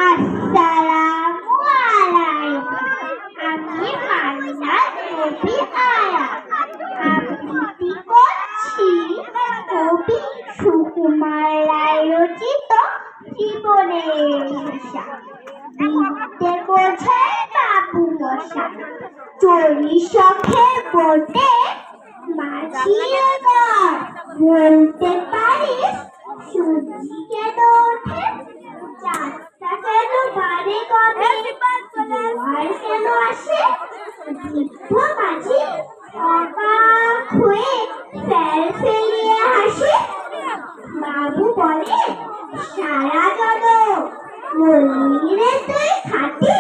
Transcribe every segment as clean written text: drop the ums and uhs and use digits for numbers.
আসসালামু আলাইকুম। আমি মাইনাস নবী আয়া। আবৃত্তি করছি কবি সুকুমার রায় রচিত জীবনের ভাষা। বিদ্যে বোঝায় বাবু মশাই, চড়ি শখে বোটে মাঝির দর। বলতে পারিস সূর্যি কেন ওঠে, চাঁদটা কেন বাড়ে কবে, জোয়ার কেন আসে। বৃদ্ধ মাঝি অবাক হয়ে ফেল ফেলিয়ে হাসে। বাবু বলে, সারা জগৎ বললি রে তুই খাঁটি,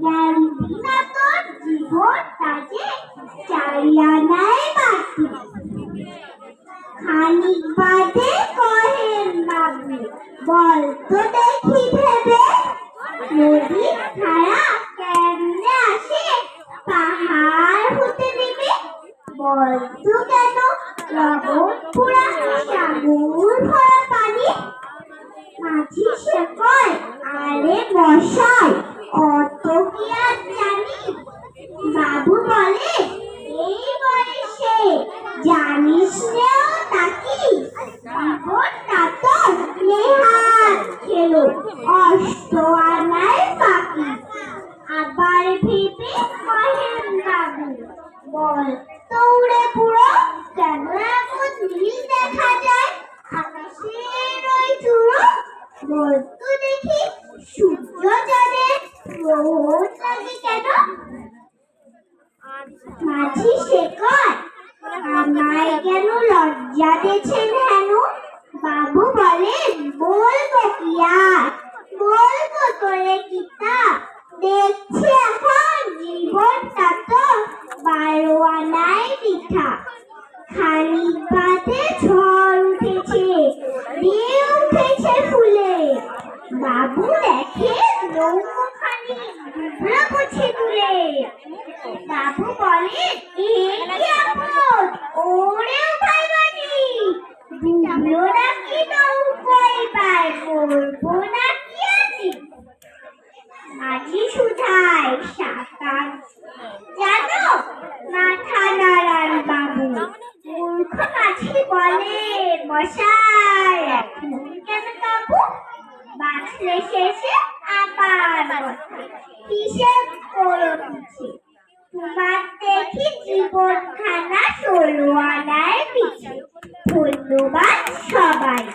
জ্ঞান বিনা তোর জীবন কাজে চাইয়া নেয় মাটি। খানিক বাদে কহেন বাবু, বল তো দেখি ভেবে, নদীর ধারা কেমনে আসে পাহাড় হতে নেমে। বল তো কেন লবণ পোড়া সাগর ভরা পানি। মাঝি সে কয়, আরে মশাই অত কি আর জানি। বাবু বলে, এই বয়সে জানিস নেও নাকি, জীবনটা তো নেহাত খেলো অষ্ট আনায় ফাঁকি। আবার ভেবে কহেন বাবু, বল তো উড়ে বুড়ো কেন এমন নীল দেখা যায় আকাশের ওই চূড়ো। বল তো দেখি সূর্য চাঁদের রোদ লাগে কেন। মাঝি সে কয়, আমায় কেন লজ্জা দিয়েছেন হেন। বাবু বলেন, বলবো কি আর, বলবো তোরে কিতা, দেখছি এখন জীবনটা তো 12 আনায় বৃথা। খানিক বাদে ঝড় উঠেছে, দিয়ে উঠেছে ফুলে। বাবু দেখে নৌকাখানি ডুবলো বুঝি তুলে। বাবু বলে, এ কি আপদ, ওরে উঠাই বাড়ি, ডুবলো নাকি নৌকা এবার, করবো নাকি আছি। মাঝি শুধায়, সাঁতার জানো, মাথা নাড়ান বাবু। মূর্খ মাঝি বলে, মশাই এখন কেন কাবু। বাঁচলে শেষে আবার হিসেব করো পিছে, তোমার দেখি জীবনখানা 16 আনায় পিছে। ধন্যবাদ সবাই।